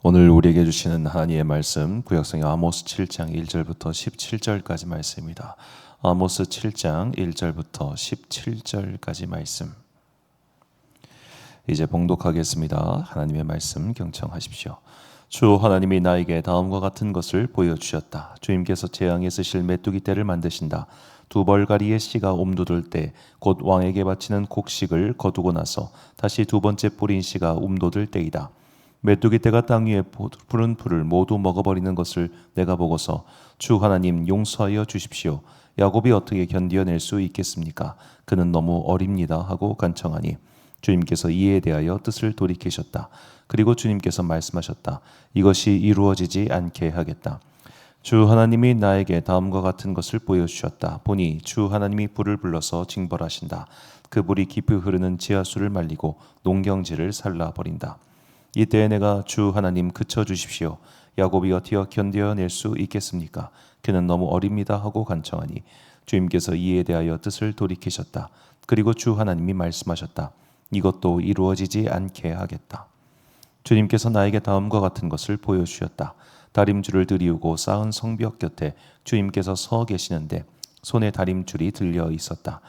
오늘 우리에게 주시는 하나님의 말씀 구약성의 아모스 7장 1절부터 17절까지 말씀입니다. 아모스 7장 1절부터 17절까지 말씀. 이제 봉독하겠습니다. 하나님의 말씀 경청하십시오. 주 하나님이 나에게 다음과 같은 것을 보여주셨다. 주님께서 재앙에 쓰실 메뚜기 떼를 만드신다. 두 벌가리의 씨가 옴돋을 때 곧 왕에게 바치는 곡식을 거두고 나서 다시 두 번째 뿌린 씨가 옴돋을 때이다. 메뚜기 떼가 땅 위에 푸른 풀을 모두 먹어버리는 것을 내가 보고서 주 하나님 용서하여 주십시오. 야곱이 어떻게 견디어낼 수 있겠습니까? 그는 너무 어립니다 하고 간청하니 주님께서 이에 대하여 뜻을 돌이키셨다. 그리고 주님께서 말씀하셨다. 이것이 이루어지지 않게 하겠다. 주 하나님이 나에게 다음과 같은 것을 보여주셨다. 보니 주 하나님이 불을 불러서 징벌하신다. 그 불이 깊이 흐르는 지하수를 말리고 농경지를 살라버린다. 이때 내가 주 하나님 그쳐 주십시오. 야곱이 어떻게 견뎌낼 수 있겠습니까? 그는 너무 어립니다 하고 간청하니 주님께서 이에 대하여 뜻을 돌이키셨다. 그리고 주 하나님이 말씀하셨다. 이것도 이루어지지 않게 하겠다. 주님께서 나에게 다음과 같은 것을 보여주셨다. 다림줄을 들이우고 쌓은 성벽 곁에 주님께서 서 계시는데 손에 다림줄이 들려 있었다.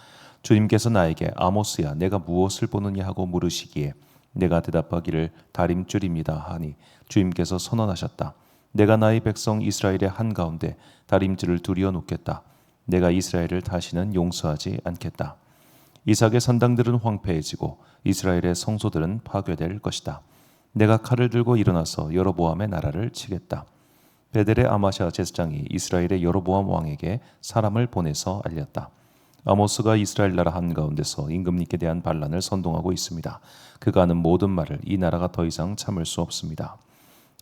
주님께서 나에게 아모스야 내가 무엇을 보느냐 하고 물으시기에 내가 대답하기를 다림줄입니다 하니 주님께서 선언하셨다. 내가 나의 백성 이스라엘의 한가운데 다림줄을 두리어 놓겠다. 내가 이스라엘을 다시는 용서하지 않겠다. 이삭의 산당들은 황폐해지고 이스라엘의 성소들은 파괴될 것이다. 내가 칼을 들고 일어나서 여로보암의 나라를 치겠다. 베델의 아마샤 제사장이 이스라엘의 여로보암 왕에게 사람을 보내서 알렸다. 아모스가 이스라엘 나라 한가운데서 임금님께 대한 반란을 선동하고 있습니다. 그가 하는 모든 말을 이 나라가 더 이상 참을 수 없습니다.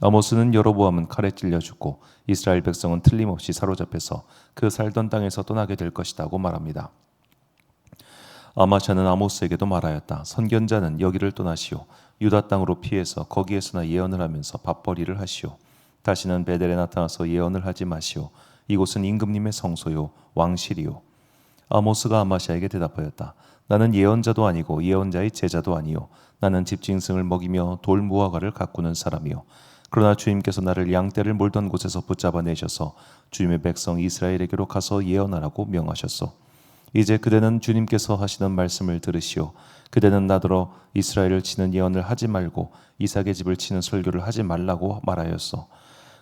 아모스는 여로보암은 칼에 찔려 죽고 이스라엘 백성은 틀림없이 사로잡혀서 그 살던 땅에서 떠나게 될 것이라고 말합니다. 아마샤는 아모스에게도 말하였다. 선견자는 여기를 떠나시오. 유다 땅으로 피해서 거기에서나 예언을 하면서 밥벌이를 하시오. 다시는 베델에 나타나서 예언을 하지 마시오. 이곳은 임금님의 성소요 왕실이요. 아모스가 아마샤에게 대답하였다. 나는 예언자도 아니고 예언자의 제자도 아니요. 나는 집짐승을 먹이며 돌 무화과를 가꾸는 사람이요. 그러나 주님께서 나를 양떼를 몰던 곳에서 붙잡아 내셔서 주님의 백성 이스라엘에게로 가서 예언하라고 명하셨소. 이제 그대는 주님께서 하시는 말씀을 들으시오. 그대는 나더러 이스라엘을 치는 예언을 하지 말고 이삭의 집을 치는 설교를 하지 말라고 말하였소.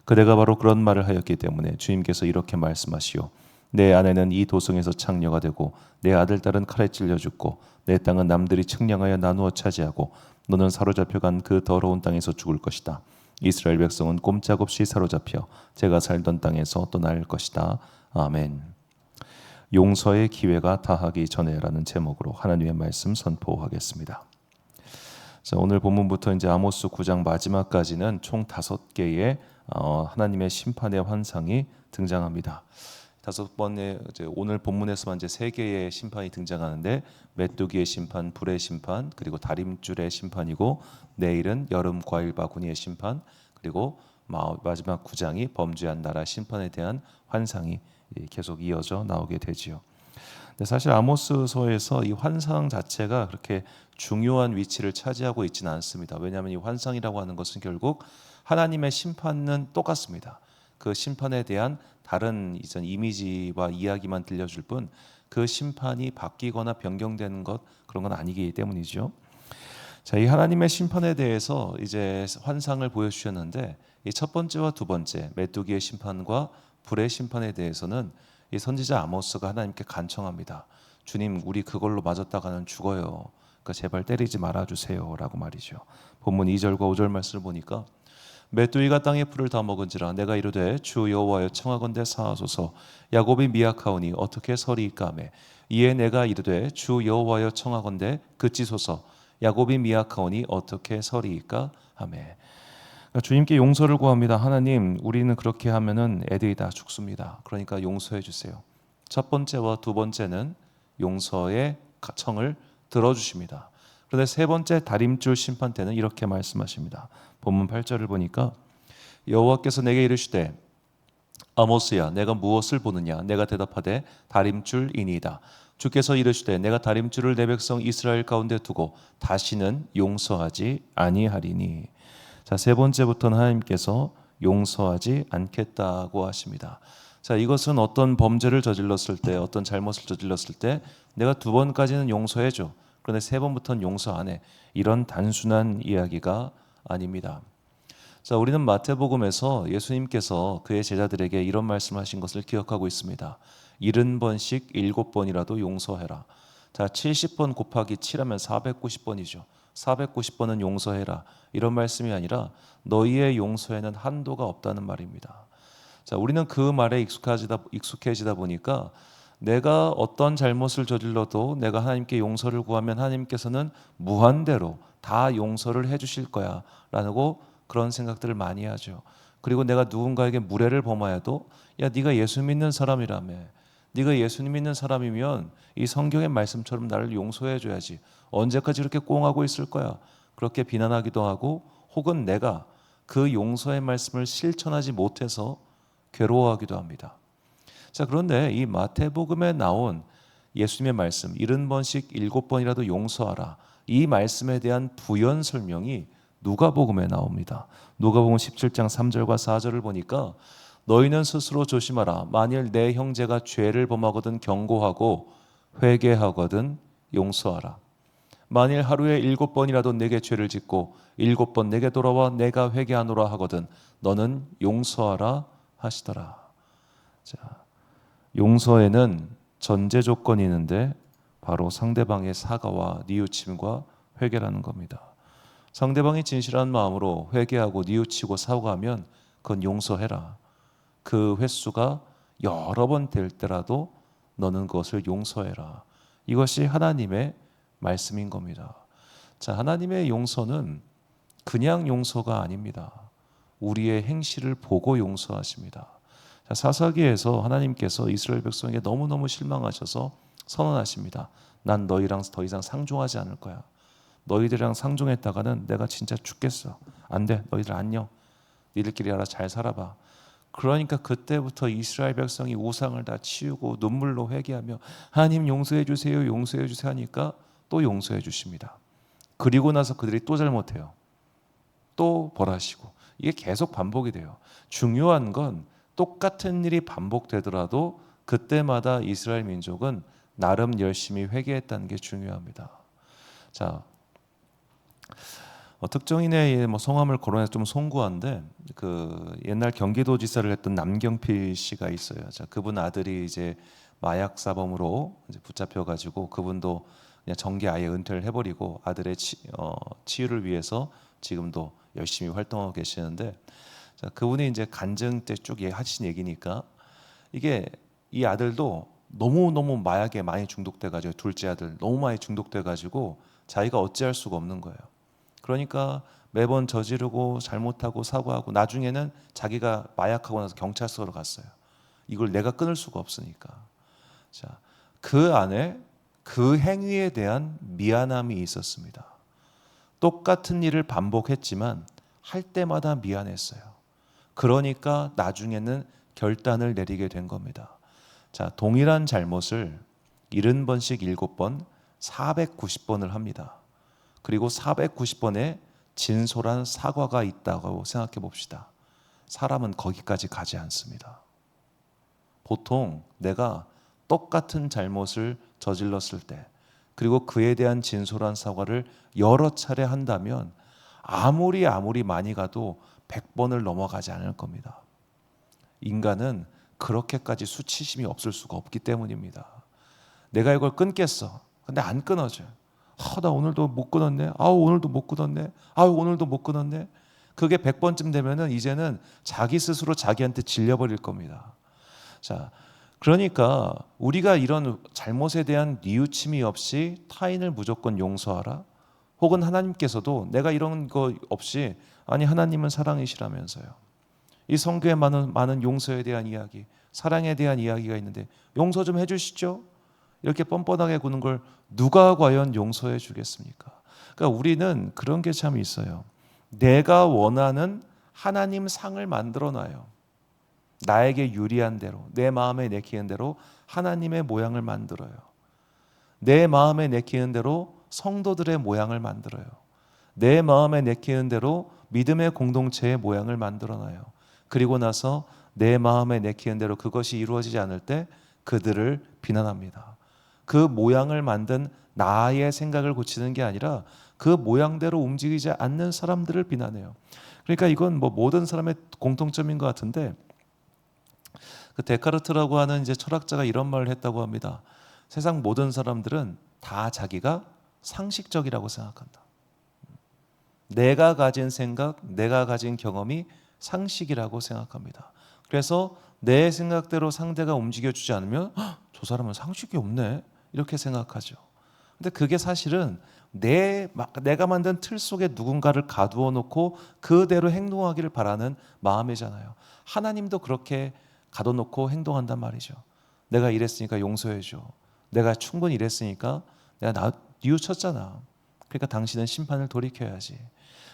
그대가 바로 그런 말을 하였기 때문에 주님께서 이렇게 말씀하시오. 내 아내는 이 도성에서 창녀가 되고 내 아들 딸은 칼에 찔려 죽고 내 땅은 남들이 측량하여 나누어 차지하고 너는 사로잡혀간 그 더러운 땅에서 죽을 것이다. 이스라엘 백성은 꼼짝없이 사로잡혀 제가 살던 땅에서 떠날 것이다. 아멘. 용서의 기회가 다하기 전에라는 제목으로 하나님의 말씀 선포하겠습니다. 자, 오늘 본문부터 이제 아모스 9장 마지막까지는 총 5개의 하나님의 심판의 환상이 등장합니다. 5번의 이제 오늘 본문에서만 이제 3개의 심판이 등장하는데 메뚜기의 심판, 불의 심판, 그리고 다림줄의 심판이고 내일은 여름 과일 바구니의 심판, 그리고 마지막 9장이 범죄한 나라 심판에 대한 환상이 계속 이어져 나오게 되지요. 근데 사실 아모스서에서 이 환상 자체가 그렇게 중요한 위치를 차지하고 있지는 않습니다. 왜냐하면 이 환상이라고 하는 것은 결국 하나님의 심판은 똑같습니다. 그 심판에 대한 다른 이전 이미지와 이야기만 들려줄 뿐 그 심판이 바뀌거나 변경되는 것 그런 건 아니기 때문이죠. 자, 이 하나님의 심판에 대해서 이제 환상을 보여주셨는데 이 첫 번째와 두 번째 메뚜기의 심판과 불의 심판에 대해서는 이 선지자 아모스가 하나님께 간청합니다. 주님, 우리 그걸로 맞았다가는 죽어요. 그러니까 제발 때리지 말아주세요라고 말이죠. 본문 2절과 5절 말씀을 보니까 메뚜기가 땅의 풀을 다 먹은지라 내가 이르되 주 여호와여 청하건대 사하소서. 야곱이 미약하오니 어떻게 서리이까 하매 이에 내가 이르되 주 여호와여 청하건대 그치소서. 야곱이 미약하오니 어떻게 서리이까 하매. 주님께 용서를 구합니다. 하나님, 우리는 그렇게 하면은 애들이 다 죽습니다. 그러니까 용서해 주세요. 첫 번째와 두 번째는 용서의 청을 들어주십니다. 그런데 세 번째 다림줄 심판 때는 이렇게 말씀하십니다. 본문 8절을 보니까 여호와께서 내게 이르시되 아모스야 내가 무엇을 보느냐. 내가 대답하되 다림줄이니이다. 주께서 이르시되 내가 다림줄을 내 백성 이스라엘 가운데 두고 다시는 용서하지 아니하리니. 자, 세 번째부터는 하나님께서 용서하지 않겠다고 하십니다. 자, 이것은 어떤 범죄를 저질렀을 때, 어떤 잘못을 저질렀을 때 내가 두 번까지는 용서해줘. 그런데 세 번부터는 용서 안 해. 이런 단순한 이야기가 아닙니다. 자, 우리는 마태복음에서 예수님께서 그의 제자들에게 이런 말씀하신 것을 기억하고 있습니다. 70번씩 7번이라도 용서해라. 자, 70번 곱하기 7하면 490번이죠. 490번은 용서해라. 이런 말씀이 아니라 너희의 용서에는 한도가 없다는 말입니다. 자, 우리는 그 말에 익숙해지다 보니까 내가 어떤 잘못을 저질러도 내가 하나님께 용서를 구하면 하나님께서는 무한대로 다 용서를 해주실 거야 라고 그런 생각들을 많이 하죠. 그리고 내가 누군가에게 무례를 범하여도 야, 네가 예수 믿는 사람이라며, 네가 예수님 믿는 사람이면 이 성경의 말씀처럼 나를 용서해 줘야지, 언제까지 그렇게 꽁하고 있을 거야, 그렇게 비난하기도 하고, 혹은 내가 그 용서의 말씀을 실천하지 못해서 괴로워하기도 합니다. 자, 그런데 이 마태복음에 나온 예수님의 말씀 70번씩 7번이라도 용서하라, 이 말씀에 대한 부연 설명이 누가복음에 나옵니다. 누가복음 17장 3절과 4절을 보니까 너희는 스스로 조심하라. 만일 내 형제가 죄를 범하거든 경고하고 회개하거든 용서하라. 만일 하루에 7번이라도 내게 죄를 짓고 7번 내게 돌아와 내가 회개하노라 하거든 너는 용서하라 하시더라. 자, 용서에는 전제 조건이 있는데 바로 상대방의 사과와 뉘우침과 회개라는 겁니다. 상대방이 진실한 마음으로 회개하고 뉘우치고 사과하면 그건 용서해라. 그 횟수가 여러 번 될 때라도 너는 그것을 용서해라. 이것이 하나님의 말씀인 겁니다. 자, 하나님의 용서는 그냥 용서가 아닙니다. 우리의 행실을 보고 용서하십니다. 자, 사사기에서 하나님께서 이스라엘 백성에게 너무너무 실망하셔서 선언하십니다. 난 너희랑 더 이상 상종하지 않을 거야. 너희들이랑 상종했다가는 내가 진짜 죽겠어. 안 돼. 너희들 안녕. 니들끼리 알아 잘 살아봐. 그러니까 그때부터 이스라엘 백성이 우상을 다 치우고 눈물로 회개하며 하나님 용서해 주세요, 용서해 주세요 하니까 또 용서해 주십니다. 그리고 나서 그들이 또 잘못해요. 또 벌하시고. 이게 계속 반복이 돼요. 중요한 건 똑같은 일이 반복되더라도 그때마다 이스라엘 민족은 나름 열심히 회개했다는 게 중요합니다. 자, 특정인의 성함을 거론해서 좀 송구한데 그 옛날 경기도지사를 했던 남경필 씨가 있어요. 자, 그분 아들이 이제 마약 사범으로 이제 붙잡혀가지고 그분도 그냥 정계 아예 은퇴를 해버리고 아들의 치유를 위해서 지금도 열심히 활동하고 계시는데, 자, 그분이 이제 간증 때 쭉 하신 얘기니까 이게 이 아들도 너무 마약에 많이 중독돼가지고 둘째 아들 너무 많이 중독돼가지고 자기가 어찌할 수가 없는 거예요. 그러니까 매번 저지르고 잘못하고 사과하고 나중에는 자기가 마약하고 나서 경찰서로 갔어요. 이걸 내가 끊을 수가 없으니까. 자, 그 안에 그 행위에 대한 미안함이 있었습니다. 똑같은 일을 반복했지만 할 때마다 미안했어요. 그러니까 나중에는 결단을 내리게 된 겁니다. 자, 동일한 잘못을 70번씩 7번, 490번을 합니다. 그리고 490번의 진솔한 사과가 있다고 생각해 봅시다. 사람은 거기까지 가지 않습니다. 보통 내가 똑같은 잘못을 저질렀을 때 그리고 그에 대한 진솔한 사과를 여러 차례 한다면 아무리 많이 가도 100번을 넘어가지 않을 겁니다. 인간은 그렇게까지 수치심이 없을 수가 없기 때문입니다. 내가 이걸 끊겠어. 근데 안 끊어져요. 나 오늘도 못 끊었네. 오늘도 못 끊었네. 오늘도 못 끊었네. 그게 100번쯤 되면은 이제는 자기 스스로 자기한테 질려버릴 겁니다. 자, 그러니까 우리가 이런 잘못에 대한 뉘우침이 없이 타인을 무조건 용서하라. 혹은 하나님께서도 내가 이런 거 없이 아니 하나님은 사랑이시라면서요. 이 성경에 많은 용서에 대한 이야기, 사랑에 대한 이야기가 있는데 용서 좀 해주시죠. 이렇게 뻔뻔하게 구는 걸 누가 과연 용서해 주겠습니까? 그러니까 우리는 그런 게 참 있어요. 내가 원하는 하나님 상을 만들어 놔요. 나에게 유리한 대로, 내 마음에 내키는 대로 하나님의 모양을 만들어요. 내 마음에 내키는 대로 성도들의 모양을 만들어요. 내 마음에 내키는 대로 믿음의 공동체의 모양을 만들어놔요. 그리고 나서 내 마음에 내키는 대로 그것이 이루어지지 않을 때 그들을 비난합니다. 그 모양을 만든 나의 생각을 고치는 게 아니라 그 모양대로 움직이지 않는 사람들을 비난해요. 그러니까 이건 뭐 모든 사람의 공통점인 것 같은데, 그 데카르트라고 하는 이제 철학자가 이런 말을 했다고 합니다. 세상 모든 사람들은 다 자기가 상식적이라고 생각한다. 내가 가진 생각, 내가 가진 경험이 상식이라고 생각합니다. 그래서 내 생각대로 상대가 움직여주지 않으면 저 사람은 상식이 없네 이렇게 생각하죠. 근데 그게 사실은 내가 만든 틀 속에 누군가를 가두어 놓고 그대로 행동하기를 바라는 마음이잖아요. 하나님도 그렇게 가둬놓고 행동한단 말이죠. 내가 이랬으니까 용서해줘. 내가 충분히 이랬으니까 내가 뉘우쳤잖아. 그러니까 당신은 심판을 돌이켜야지.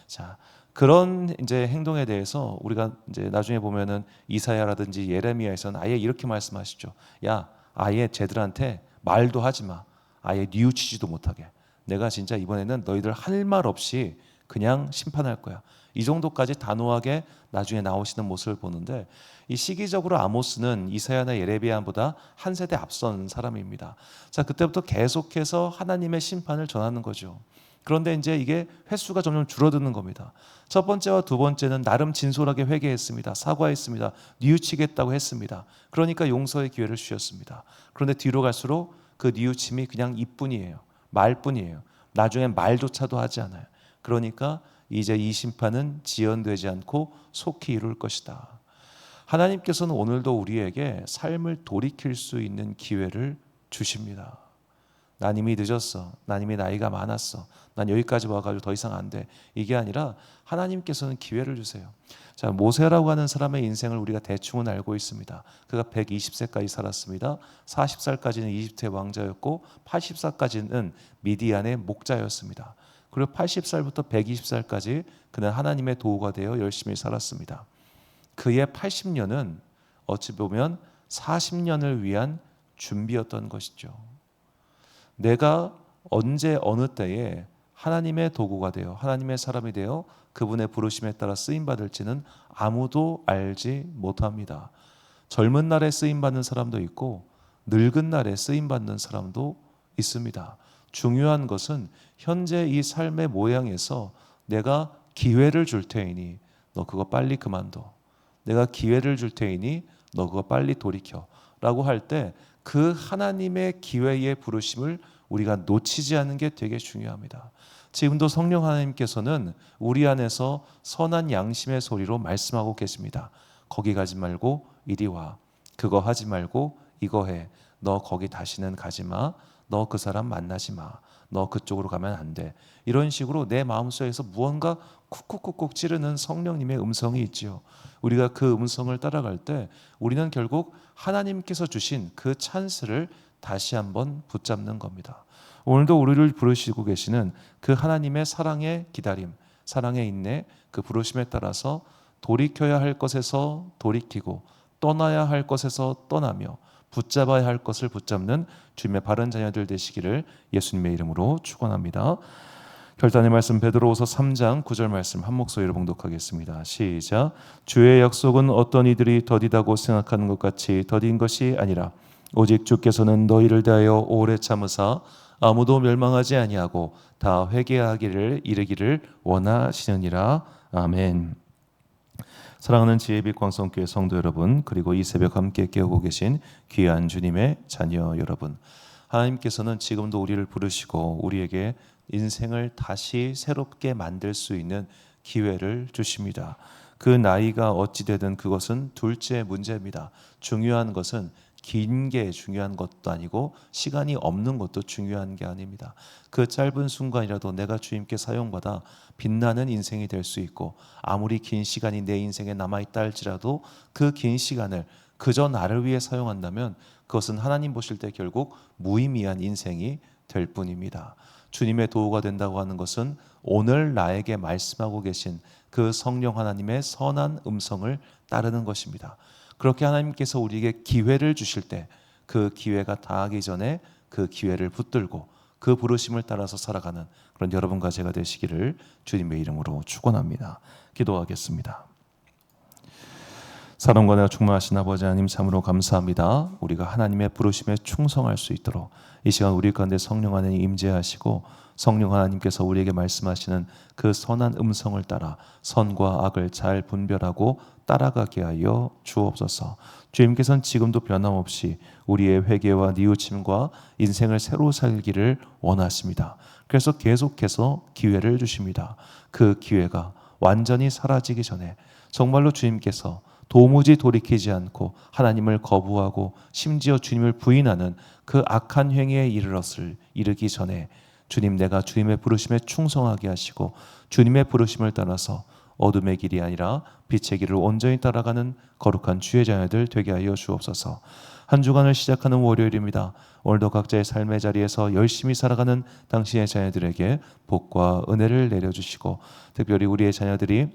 자, 그런 이제 행동에 대해서 우리가 이제 나중에 보면은 이사야라든지 예레미야에서는 아예 이렇게 말씀하시죠. 야, 아예 쟤들한테 말도 하지 마. 아예 뉘우치지도 못하게. 내가 진짜 이번에는 너희들 할 말 없이 그냥 심판할 거야. 이 정도까지 단호하게 나중에 나오시는 모습을 보는데, 이 시기적으로 아모스는 이사야나 예레미야보다 한 세대 앞선 사람입니다. 자, 그때부터 계속해서 하나님의 심판을 전하는 거죠. 그런데 이제 이게 횟수가 점점 줄어드는 겁니다. 첫 번째와 두 번째는 나름 진솔하게 회개했습니다. 사과했습니다. 뉘우치겠다고 했습니다. 그러니까 용서의 기회를 주셨습니다. 그런데 뒤로 갈수록 그 뉘우침이 그냥 입뿐이에요. 말뿐이에요. 나중엔 말조차도 하지 않아요. 그러니까 이제 이 심판은 지연되지 않고 속히 이룰 것이다. 하나님께서는 오늘도 우리에게 삶을 돌이킬 수 있는 기회를 주십니다. 난 이미 늦었어. 난 이미 나이가 많았어. 난 여기까지 와가지고 더 이상 안 돼. 이게 아니라 하나님께서는 기회를 주세요. 자, 모세라고 하는 사람의 인생을 우리가 대충은 알고 있습니다. 그가 120세까지 살았습니다. 40살까지는 이집트의 왕자였고 80살까지는 미디안의 목자였습니다. 그리고 80살부터 120살까지 그는 하나님의 도구가 되어 열심히 살았습니다. 그의 80년은 어찌 보면 40년을 위한 준비였던 것이죠. 내가 언제 어느 때에 하나님의 도구가 되어 하나님의 사람이 되어 그분의 부르심에 따라 쓰임 받을지는 아무도 알지 못합니다. 젊은 날에 쓰임 받는 사람도 있고 늙은 날에 쓰임 받는 사람도 있습니다. 중요한 것은 현재 이 삶의 모양에서 내가 기회를 줄 테이니 너 그거 빨리 그만둬. 내가 기회를 줄 테이니 너 그거 빨리 돌이켜 라고 할 때 그 하나님의 기회의 부르심을 우리가 놓치지 않는 게 되게 중요합니다. 지금도 성령 하나님께서는 우리 안에서 선한 양심의 소리로 말씀하고 계십니다. 거기 가지 말고 이리 와. 그거 하지 말고 이거 해. 너 거기 다시는 가지 마. 너 그 사람 만나지 마. 너 그쪽으로 가면 안 돼. 이런 식으로 내 마음속에서 무언가 쿡쿡쿡쿡 찌르는 성령님의 음성이 있지요. 우리가 그 음성을 따라갈 때 우리는 결국 하나님께서 주신 그 찬스를 다시 한번 붙잡는 겁니다. 오늘도 우리를 부르시고 계시는 그 하나님의 사랑의 기다림, 사랑의 인내, 그 부르심에 따라서 돌이켜야 할 것에서 돌이키고 떠나야 할 것에서 떠나며 붙잡아야 할 것을 붙잡는 주님의 바른 자녀들 되시기를 예수님의 이름으로 축원합니다. 결단의 말씀 베드로후서 3장 9절 말씀 한 목소리로 봉독하겠습니다. 시작. 주의 약속은 어떤 이들이 더디다고 생각하는 것 같이 더딘 것이 아니라 오직 주께서는 너희를 대하여 오래 참으사 아무도 멸망하지 아니하고 다 회개하기를 이르기를 원하시느니라. 아멘. 사랑하는 지혜빛 광성교회 성도 여러분, 그리고 이 새벽 함께 깨우고 계신 귀한 주님의 자녀 여러분, 하나님께서는 지금도 우리를 부르시고 우리에게 인생을 다시 새롭게 만들 수 있는 기회를 주십니다. 그 나이가 어찌 되든 그것은 둘째 문제입니다. 중요한 것은 긴 게 중요한 것도 아니고 시간이 없는 것도 중요한 게 아닙니다. 그 짧은 순간이라도 내가 주님께 사용받아 빛나는 인생이 될 수 있고, 아무리 긴 시간이 내 인생에 남아있다 할지라도 그 긴 시간을 그저 나를 위해 사용한다면 그것은 하나님 보실 때 결국 무의미한 인생이 될 뿐입니다. 주님의 도구가 된다고 하는 것은 오늘 나에게 말씀하고 계신 그 성령 하나님의 선한 음성을 따르는 것입니다. 그렇게 하나님께서 우리에게 기회를 주실 때 그 기회가 다하기 전에 그 기회를 붙들고 그 부르심을 따라서 살아가는 그런 여러분과 제가 되시기를 주님의 이름으로 축원합니다. 기도하겠습니다. 사랑과 은혜가 충만하신 아버지 하나님, 참으로 감사합니다. 우리가 하나님의 부르심에 충성할 수 있도록 이 시간 우리 가운데 성령 하나님 임재하시고 성령 하나님께서 우리에게 말씀하시는 그 선한 음성을 따라 선과 악을 잘 분별하고 따라가게 하여 주옵소서. 주님께서는 지금도 변함없이 우리의 회개와 뉘우침과 인생을 새로 살기를 원하십니다. 그래서 계속해서 기회를 주십니다. 그 기회가 완전히 사라지기 전에 정말로 주님께서 도무지 돌이키지 않고 하나님을 거부하고 심지어 주님을 부인하는 그 악한 행위에 이르기 전에 주님, 내가 주님의 부르심에 충성하게 하시고 주님의 부르심을 따라서 어둠의 길이 아니라 빛의 길을 온전히 따라가는 거룩한 주의 자녀들 되게 하여 주옵소서. 한 주간을 시작하는 월요일입니다. 오늘도 각자의 삶의 자리에서 열심히 살아가는 당신의 자녀들에게 복과 은혜를 내려주시고 특별히 우리의 자녀들이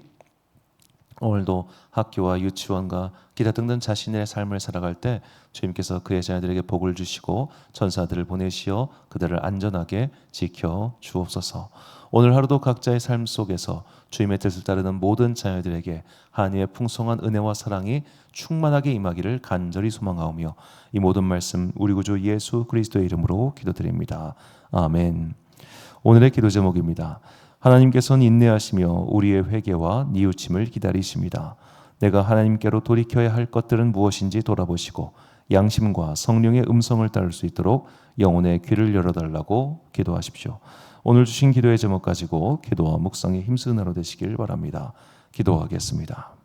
오늘도 학교와 유치원과 기타 등등 자신의 삶을 살아갈 때 주님께서 그의 자녀들에게 복을 주시고 천사들을 보내시어 그들을 안전하게 지켜 주옵소서. 오늘 하루도 각자의 삶 속에서 주님의 뜻을 따르는 모든 자녀들에게 하나님의 풍성한 은혜와 사랑이 충만하게 임하기를 간절히 소망하오며 이 모든 말씀 우리 구주 예수 그리스도의 이름으로 기도드립니다. 아멘. 오늘의 기도 제목입니다. 하나님께서는 인내하시며 우리의 회개와 뉘우침을 기다리십니다. 내가 하나님께로 돌이켜야 할 것들은 무엇인지 돌아보시고 양심과 성령의 음성을 따를 수 있도록 영혼의 귀를 열어달라고 기도하십시오. 오늘 주신 기도의 제목 가지고 기도와 묵상의 힘쓰는 하루 되시길 바랍니다. 기도하겠습니다.